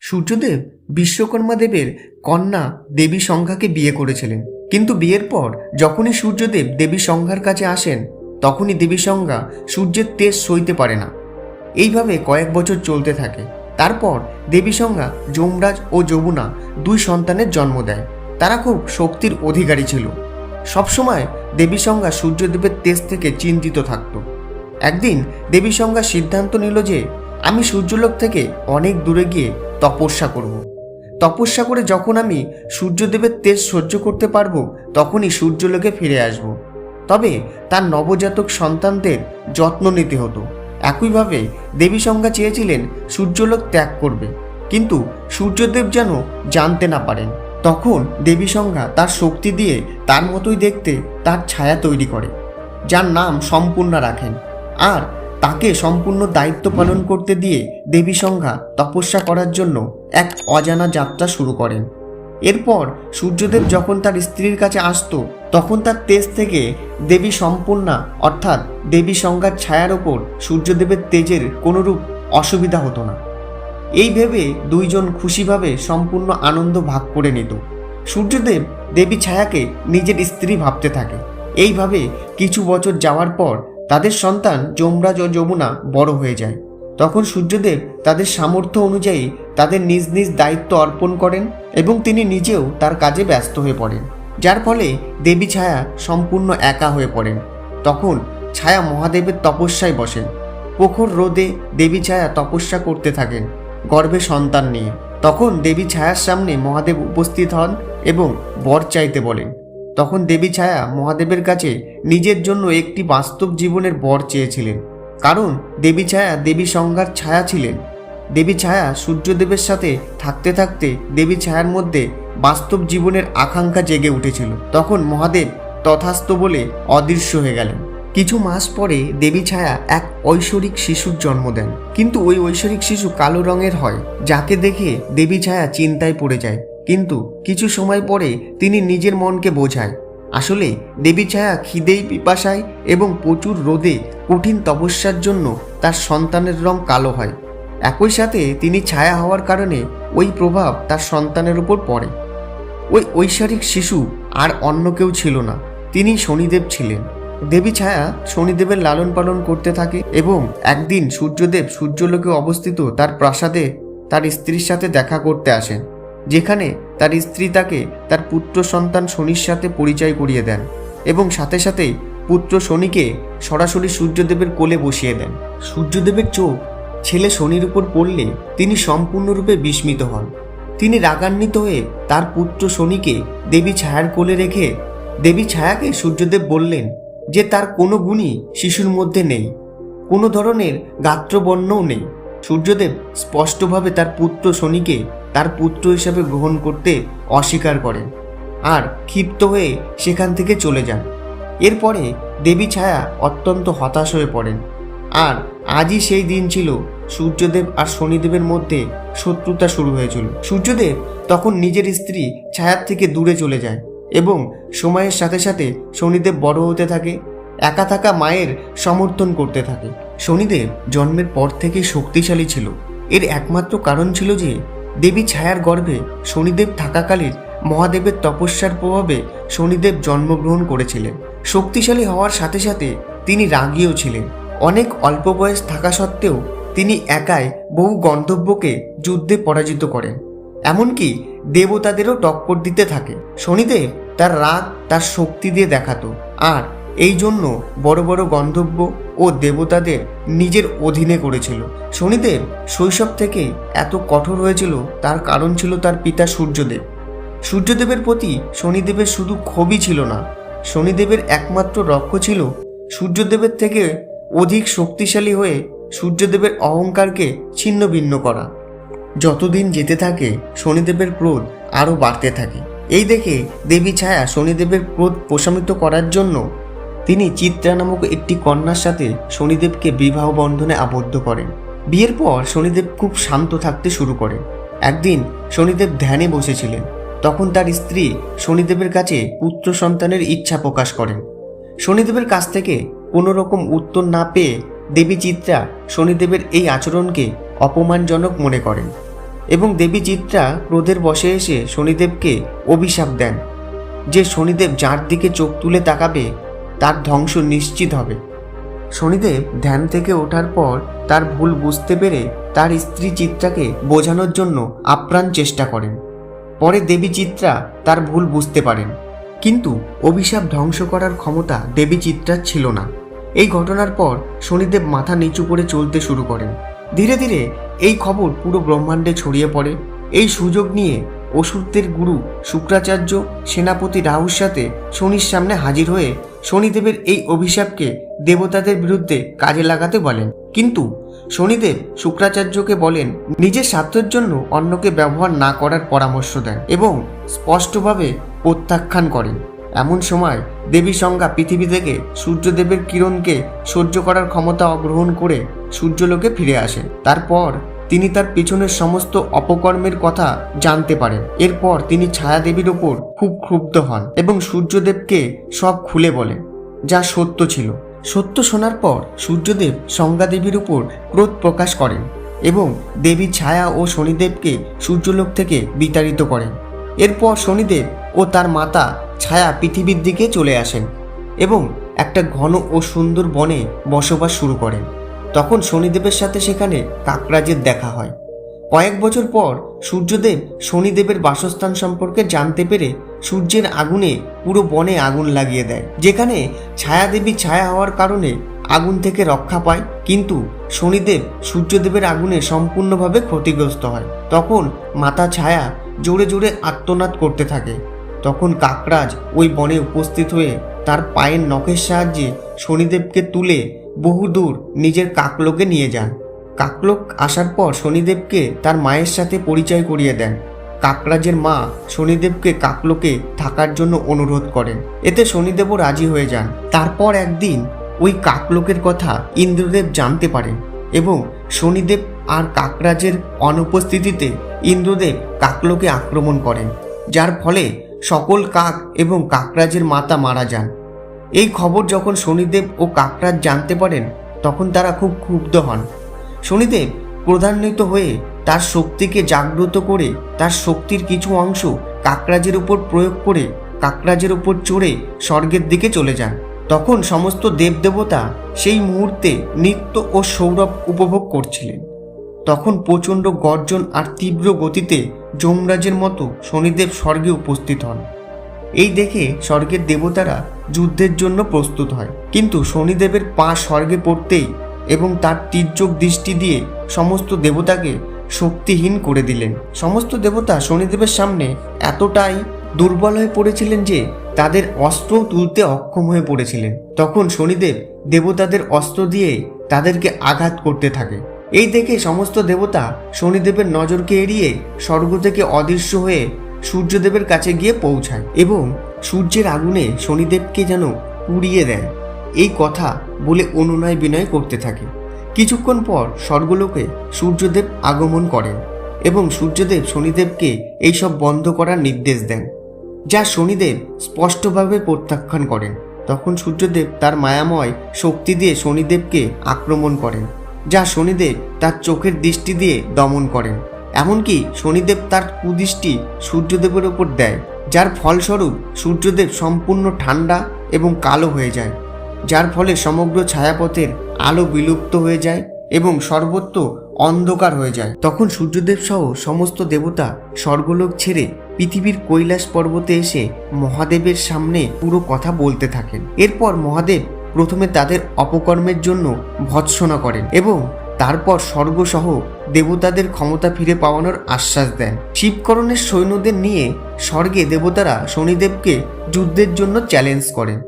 সূর্যদেব বিশ্বকর্মা দেবের কন্যা দেবী সংজ্ঞাকে বিয়ে করেছিলেন, কিন্তু বিয়ের পর যখনই সূর্যদেব দেবী সংজ্ঞার কাছে আসেন তখনই দেবী সংজ্ঞা সূর্যের তেজ সইতে পারে না। এইভাবে কয়েক বছর চলতে থাকে। তারপর দেবী সংজ্ঞা যমরাজ ও যমুনা দুই সন্তানের জন্ম দেয়। তারা খুব শক্তির অধিকারী ছিল। সবসময় দেবী সংজ্ঞা সূর্যদেবের তেজ থেকে চিন্তিত থাকত। একদিন দেবী সংজ্ঞা সিদ্ধান্ত নিল যে আমি সূর্যলোক থেকে অনেক দূরে গিয়ে তপস্যা করব। তপস্যা করে যখন আমি সূর্যদেবের তেজ সহ্য করতে পারবো তখনই সূর্যলোকে ফিরে আসব। তবে তার নবজাতক সন্তানদের যত্ন নিতে হতো। একইভাবে দেবী সংজ্ঞা চেয়েছিলেন সূর্যলোক ত্যাগ করবে, কিন্তু সূর্যদেব যেন জানতে না পারেন। তখন দেবী সংজ্ঞা তার শক্তি দিয়ে তার মতোই দেখতে তার ছায়া তৈরি করে, যার নাম সম্পূর্ণা রাখেন। আর তাকে সম্পূর্ণ দায়িত্ব পালন করতে দিয়ে দেবী সংজ্ঞা তপস্যা করার জন্য এক অজানা যাত্রা শুরু করেন। এরপর সূর্যদেব যখন তার স্ত্রীর কাছে আসতো তখন তার তেজ থেকে দেবী সম্পূর্ণা অর্থাৎ দেবী সংজ্ঞার ছায়ার ওপর সূর্যদেবের তেজের কোনোরূপ অসুবিধা হতো না। এই ভেবে দুইজন খুশিভাবে সম্পূর্ণ আনন্দ ভাগ করে নিত। সূর্যদেব দেবী ছায়াকে নিজের স্ত্রী ভাবতে থাকে। এইভাবে কিছু বছর যাওয়ার পর তাদের সন্তান যমরাজ ও যমুনা বড় হয়ে যায়। তখন সূর্যদেব তাদের সামর্থ্য অনুযায়ী তাদের নিজ নিজ দায়িত্ব অর্পণ করেন এবং তিনি নিজেও তার কাজে ব্যস্ত হয়ে পড়েন, যার ফলে দেবী ছায়া সম্পূর্ণ একা হয়ে পড়েন। তখন ছায়া মহাদেবের তপস্যায় বসেন। প্রখর রোদে দেবী ছায়া তপস্যা করতে থাকেন গর্ভে সন্তান নিয়ে। তখন দেবী ছায়ার সামনে মহাদেব উপস্থিত হন এবং বর চাইতে বলেন। তখন দেবী ছায়া মহাদেবের কাছে নিজের জন্য একটি বাস্তব জীবনের বর চেয়েছিলেন, কারণ দেবী ছায়া দেবী সংজ্ঞার ছায়া ছিলেন। দেবী ছায়া সূর্যদেবের সাথে থাকতে থাকতে দেবী ছায়ার মধ্যে বাস্তব জীবনের আকাঙ্ক্ষা জেগে উঠেছিল। তখন মহাদেব তথাস্তু বলে অদৃশ্য হয়ে গেলেন। কিছু মাস পরে দেবী ছায়া এক ঐশ্বরিক শিশুর জন্ম দেন, কিন্তু ওই ঐশ্বরিক শিশু কালো রঙের হয়, যাকে দেখে দেবী ছায়া চিন্তায় পড়ে যায়। কিন্তু কিছু সময় পরে তিনি নিজের মনকে বোঝায় আসলে দেবী ছায়া খিদেই পিপাসায় এবং প্রচুর রোদে কঠিন তপস্যার জন্য তার সন্তানের রং কালো হয়। একই সাথে তিনি ছায়া হওয়ার কারণে ওই প্রভাব তার সন্তানের উপর পড়ে। ওই ঐশ্বরিক শিশু আর অন্য কেউ ছিল না, তিনি শনিদেব ছিলেন। দেবী ছায়া শনিদেবের লালন পালন করতে থাকে এবং একদিন সূর্যদেব সূর্যলোকে অবস্থিত তার প্রাসাদে তার স্ত্রীর সাথে দেখা করতে আসেন, যেখানে তার স্ত্রী তাকে তার পুত্র সন্তান শনির সাথে পরিচয় করিয়ে দেন এবং সাথে সাথেই পুত্র শনিকে সরাসরি সূর্যদেবের কোলে বসিয়ে দেন। সূর্যদেবের চোখ ছেলে শনির উপর পড়লে তিনি সম্পূর্ণরূপে বিস্মিত হন। তিনি রাগান্বিত হয়ে তার পুত্র শনিকে দেবী ছায়ার কোলে রেখে দেবী ছায়াকে সূর্যদেব বললেন যে তার কোনো গুণই শিশুর মধ্যে নেই, কোনো ধরনের গাত্রবর্ণও নেই। সূর্যদেব স্পষ্টভাবে তার পুত্র শনিকে তার পুত্র হিসাবে গ্রহণ করতে অস্বীকার করেন আর ক্ষিপ্ত হয়ে সেখান থেকে চলে যান। এরপরে দেবী ছায়া অত্যন্ত হতাশ হয়ে পড়েন। আর আজই সেই দিন ছিল সূর্যদেব আর শনিদেবের মধ্যে শত্রুতা শুরু হয়েছিল। সূর্যদেব তখন নিজের স্ত্রী ছায়ার থেকে দূরে চলে যায় এবং সময়ের সাথে সাথে শনিদেব বড় হতে থাকে, একা থাকা মায়ের সমর্থন করতে থাকে। শনিদেব জন্মের পর থেকে শক্তিশালী ছিল। এর একমাত্র কারণ ছিল যে দেবী ছায়ার গর্ভে শনিদেব থাকাকালীন মহাদেবের তপস্যার প্রভাবে শনিদেব জন্মগ্রহণ করেছিলেন। শক্তিশালী হওয়ার সাথে সাথে তিনি রাগীও ছিলেন। অনেক অল্প বয়স থাকা সত্ত্বেও তিনি একাই বহু গন্ধর্বকে যুদ্ধে পরাজিত করেন, এমনকি দেবতাদেরও টক্কর দিতে থাকে। শনিদেব তার রাগ তার শক্তি দিয়ে দেখাতো, আর এই জন্য বড় বড় গন্ধর্ব ও দেবতাদের নিজের অধীনে করেছিল। শনিদেব শৈশব থেকে এত কঠোর হয়েছিল তার কারণ ছিল তার পিতা সূর্যদেব। সূর্যদেবের প্রতি শনিদেবের শুধু ক্ষোভই ছিল না, শনিদেবের একমাত্র লক্ষ্য ছিল সূর্যদেবের থেকে অধিক শক্তিশালী হয়ে সূর্যদেবের অহংকারকে ছিন্ন ভিন্ন করা। যতদিন যেতে থাকে শনিদেবের ক্রোধ আরও বাড়তে থাকে। এই দেখে দেবী ছায়া শনিদেবের ক্রোধ প্রশমিত করার জন্য তিনি চিত্রা নামক একটি কন্যার সাথে শনিদেবকে বিবাহ বন্ধনে আবদ্ধ করেন। বিয়ের পর শনিদেব খুব শান্ত থাকতে শুরু করেন। একদিন শনিদেব ধ্যানে বসেছিলেন, তখন তার স্ত্রী শনিদেবের কাছে পুত্র সন্তানের ইচ্ছা প্রকাশ করেন। শনিদেবের কাছ থেকে কোনো রকম উত্তর না পেয়ে দেবী চিত্রা শনিদেবের এই আচরণকে অপমানজনক মনে করেন। এবং দেবী চিত্রা ক্রোধের বশে এসে শনিদেবকে অভিশাপ দেন যে শনিদেব যার দিকে চোখ তুলে তাকাবে তার ধ্বংস নিশ্চিত হবে। শনিদেব ধ্যান থেকে ওঠার পর তার ভুল বুঝতে পেরে তার স্ত্রী চিত্রাকে বোঝানোর জন্য আপ্রাণ চেষ্টা করেন। পরে দেবী চিত্রা তার ভুল বুঝতে পারেন, কিন্তু অভিশাপ ধ্বংস করার ক্ষমতা দেবী চিত্রার ছিল না। এই ঘটনার পর শনিদেব মাথা নিচু করে চলতে শুরু করেন। ধীরে ধীরে এই খবর পুরো ব্রহ্মাণ্ডে ছড়িয়ে পড়ে। এই সুযোগ নিয়ে অসুরদের গুরু শুক্রাচার্য সেনাপতি রাহুর সাথে শনির সামনে হাজির হয়ে শনিদেবের এই অভিশাপকে দেবতাদের বিরুদ্ধে কাজে লাগাতে বলেন। কিন্তু শনিদেব শুক্রাচার্যকে বলেন নিজের স্বার্থের জন্য অন্যকে ব্যবহার না করার পরামর্শ দেন এবং স্পষ্টভাবে প্রত্যাখ্যান করেন। এমন সময় দেবী সংজ্ঞা পৃথিবী থেকে সূর্যদেবের কিরণকে সহ্য করার ক্ষমতা গ্রহণ করে সূর্যলোকে ফিরে আসেন। তারপর তিনি তার পিছনের সমস্ত অপকর্মের কথা জানতে পারেন। এরপর তিনি ছায়া দেবীর ওপর খুব ক্ষুব্ধ হন এবং সূর্যদেবকে সব খুলে বলেন, যা সত্য ছিল। সত্য শোনার পর সূর্যদেব সংজ্ঞা দেবীর উপর ক্রোধ প্রকাশ করেন এবং দেবী ছায়া ও শনিদেবকে সূর্যলোক থেকে বিতাড়িত করেন। এরপর শনিদেব ও তার মাতা ছায়া পৃথিবীর দিকে চলে আসেন এবং একটা ঘন ও সুন্দর বনে বসবাস শুরু করেন। তখন শনিদেবের সাথে সেখানে কাকরাজের দেখা হয়। কয়েক বছর পর সূর্যদেব শনিদেবের বাসস্থান সম্পর্কে জানতে পেরে সূর্যের আগুনে পুরো বনে আগুন লাগিয়ে দেয়, যেখানে ছায়া দেবী ছায়া হওয়ার কারণে আগুন থেকে রক্ষা পায়। কিন্তু শনিদেব সূর্যদেবের আগুনে সম্পূর্ণভাবে ক্ষতিগ্রস্ত হয়। তখন মাতা ছায়া জোরে জোরে আর্তনাদ করতে থাকে। তখন কাকরাজ ওই বনে উপস্থিত হয়ে তার পায়ের নখের সাহায্যে শনিদেবকে তুলে বহুদূর নিজের কাকলোকে নিয়ে যান। কাকলোক আসার পর শনিদেবকে তার মায়ের সাথে পরিচয় করিয়ে দেন। কাকরাজের মা শনিদেবকে কাকলোকে থাকার জন্য অনুরোধ করেন। এতে শনিদেবও রাজি হয়ে যান। তারপর একদিন ওই কাকলোকের কথা ইন্দ্রদেব জানতে পারেন এবং শনিদেব আর কাকরাজের অনুপস্থিতিতে ইন্দ্রদেব কাকলোকে আক্রমণ করেন, যার ফলে সকল কাক এবং কাকরাজের মাতা মারা যান। এই খবর যখন শনিদেব ও কাকরাজ জানতে পারেন তখন তারা খুব ক্ষুব্ধ হন। শনিদেব ক্রোধান্বিত হয়ে তার শক্তিকে জাগ্রত করে তার শক্তির কিছু অংশ কাকরাজের উপর প্রয়োগ করে কাকরাজের উপর চড়ে স্বর্গের দিকে চলে যান। তখন সমস্ত দেবদেবতা সেই মুহূর্তে নৃত্য ও সৌরভ উপভোগ করছিলেন। তখন প্রচণ্ড গর্জন আর তীব্র গতিতে যমরাজের মতো শনিদেব স্বর্গে উপস্থিত হন। এই দেখে স্বর্গের দেবতারা যুদ্ধের জন্য প্রস্তুত হয়, কিন্তু শনিদেবের পা স্বর্গে পড়তেই এবং তার তীর্যক দৃষ্টি দিয়ে সমস্ত দেবতাকে শক্তিহীন করে দিলেন। সমস্ত দেবতা শনিদেবের সামনে এতটাই দুর্বল হয়ে পড়েছিলেন যে তাদের অস্ত্র তুলতে অক্ষম হয়ে পড়েছিলেন। তখন শনিদেব দেবতাদের অস্ত্র দিয়ে তাদেরকে আঘাত করতে থাকে। এই দেখে সমস্ত দেবতা শনিদেবের নজরকে এড়িয়ে স্বর্গ থেকে অদৃশ্য হয়ে সূর্যদেবের কাছে গিয়ে পৌঁছায় এবং সূর্যের আগুনে শনিদেবকে যেন পুড়িয়ে দেয় এই কথা বলে অনুনয় বিনয় করতে থাকে। কিছুক্ষণ পর স্বর্গলোকে সূর্যদেব আগমন করেন এবং সূর্যদেব শনিদেবকে এইসব বন্ধ করার নির্দেশ দেন, যা শনিদেব স্পষ্টভাবে প্রত্যাখ্যান করেন। তখন সূর্যদেব তার মায়াময় শক্তি দিয়ে শনিদেবকে আক্রমণ করেন, যা শনিদেব তার চোখের দৃষ্টি দিয়ে দমন করেন। এমনকি শনিদেব তার কুদৃষ্টি সূর্যদেবের ওপর দেয়, যার ফলস্বরূপ সূর্যদেব সম্পূর্ণ ঠান্ডা এবং কালো হয়ে যায়, যার ফলে সমগ্র ছায়াপথের আলো বিলুপ্ত হয়ে যায় এবং সর্বত্র অন্ধকার হয়ে যায়। তখন সূর্যদেব সহ সমস্ত দেবতা স্বর্গলোক ছেড়ে পৃথিবীর কৈলাস পর্বতে এসে মহাদেবের সামনে পুরো কথা বলতে থাকেন। এরপর মহাদেব প্রথমে তাদের অপকর্মের জন্য ভৎসনা করেন এবং তারপর স্বর্গসহ দেবতাদের ক্ষমতা ফিরে পাওয়ানোর আশ্বাস দেন। শিবকরণের সৈন্যদের নিয়ে স্বর্গে দেবতারা শনিদেবকে যুদ্ধের জন্য চ্যালেঞ্জ করেন।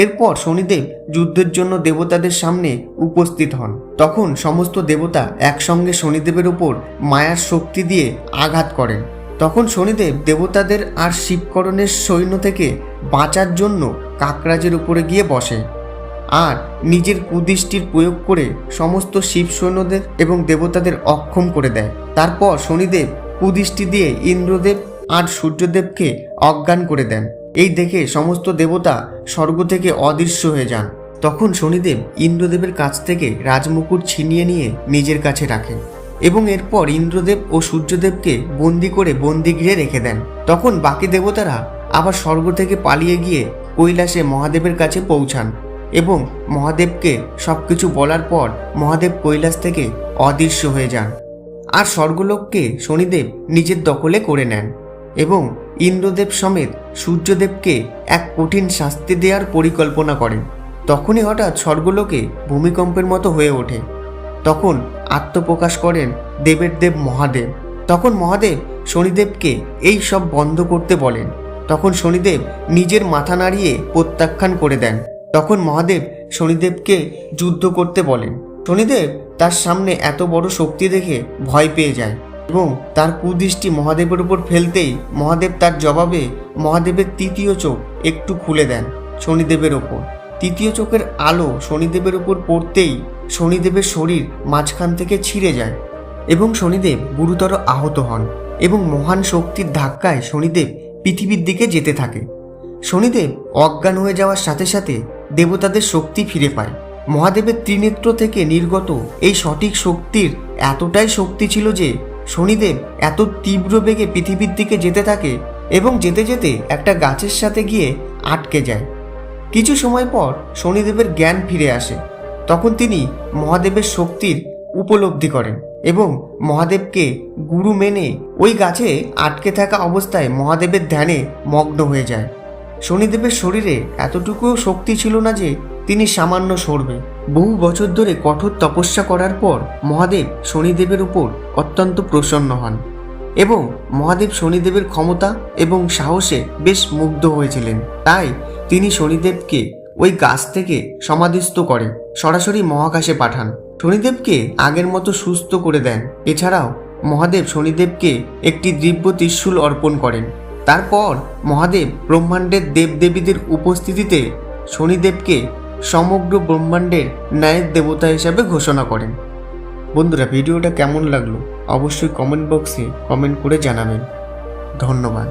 এরপর শনিদেব যুদ্ধের জন্য দেবতাদের সামনে উপস্থিত হন। তখন সমস্ত দেবতা একসঙ্গে শনিদেবের উপর মায়ার শক্তি দিয়ে আঘাত করেন। তখন শনিদেব দেবতাদের আর শিবকরণের সৈন্য থেকে বাঁচার জন্য কাকরাজের উপরে গিয়ে বসে আর নিজের কুদৃষ্টির প্রয়োগ করে সমস্ত শিব সৈন্যদের এবং দেবতাদের অক্ষম করে দেয়। তারপর শনিদেব কুদৃষ্টি দিয়ে ইন্দ্রদেব আর সূর্যদেবকে অজ্ঞান করে দেন। এই দেখে সমস্ত দেবতা স্বর্গ থেকে অদৃশ্য হয়ে যান। তখন শনিদেব ইন্দ্রদেবের কাছ থেকে রাজমুকুট ছিনিয়ে নিয়ে নিজের কাছে রাখেন এবং এরপর ইন্দ্রদেব ও সূর্যদেবকে বন্দি করে বন্দিগৃহে রেখে দেন। তখন বাকি দেবতারা আবার স্বর্গ থেকে পালিয়ে গিয়ে কৈলাসে মহাদেবের কাছে পৌঁছান এবং মহাদেবকে সবকিছু বলার পর মহাদেব কৈলাস থেকে অদৃশ্য হয়ে যান আর স্বর্গলোককে শনিদেব নিজের দখলে করে নেন এবং ইন্দ্রদেব সমেত সূর্যদেবকে এক কঠিন শাস্তি দেওয়ার পরিকল্পনা করেন। তখনই হঠাৎ স্বর্গলোকে ভূমিকম্পের মতো হয়ে ওঠে। তখন আত্মপ্রকাশ করেন দেবের দেব মহাদেব। তখন মহাদেব শনিদেবকে এই সব বন্ধ করতে বলেন। তখন শনিদেব নিজের মাথা নাড়িয়ে প্রত্যাখ্যান করে দেন। তখন মহাদেব শনিদেবকে যুদ্ধ করতে বলেন। শনিদেব তার সামনে এত বড় শক্তি দেখে ভয় পেয়ে যায় এবং তার কুদৃষ্টি মহাদেবের উপর ফেলতেই মহাদেব তার জবাবে মহাদেবের তৃতীয় চোখ একটু খুলে দেন শনিদেবের ওপর। তৃতীয় চোখের আলো শনিদেবের উপর পড়তেই শনিদেবের শরীর মাঝখান থেকে ছিঁড়ে যায় এবং শনিদেব গুরুতর আহত হন এবং মহান শক্তির ধাক্কায় শনিদেব পৃথিবীর দিকে যেতে থাকে। শনিদেব অজ্ঞান হয়ে যাওয়ার সাথে সাথে দেবতাদের শক্তি ফিরে পায়। মহাদেবের ত্রিনেত্র থেকে নির্গত এই সঠিক শক্তির এতটাই শক্তি ছিল যে শনিদেব এত তীব্র বেগে পৃথিবীর দিকে যেতে থাকে এবং যেতে যেতে একটা গাছের সাথে গিয়ে আটকে যায়। কিছু সময় পর শনিদেবের জ্ঞান ফিরে আসে। তখন তিনি মহাদেবের শক্তির উপলব্ধি করেন এবং মহাদেবকে গুরু মেনে ওই গাছে আটকে থাকা অবস্থায় মহাদেবের ধ্যানে মগ্ন হয়ে যায়। শনিদেবের শরীরে এতটুকুও শক্তি ছিল না যে তিনি সামান্য সরবে। বহু বছর ধরে কঠোর তপস্যা করার পর মহাদেব শনিদেবের উপর অত্যন্ত প্রসন্ন হন এবং মহাদেব শনিদেবের ক্ষমতা এবং সাহসে বেশ মুগ্ধ হয়েছিলেন। তাই তিনি শনিদেবকে ওই গাছ থেকে সমাধিস্থ করে সরাসরি মহাকাশে পাঠান। শনিদেবকে আগের মতো সুস্থ করে দেন। এছাড়াও মহাদেব শনিদেবকে একটি দিব্য ত্রিশূল অর্পণ করেন। তারপর মহাদেব ব্রহ্মাণ্ডের দেবদেবীদের উপস্থিতিতে শনিদেবকে সমগ্র ব্রহ্মাণ্ডের ন্যায়ের দেবতা হিসাবে ঘোষণা করেন। বন্ধুরা, ভিডিওটা কেমন লাগলো অবশ্যই কমেন্ট বক্সে কমেন্ট করে জানাবেন। ধন্যবাদ।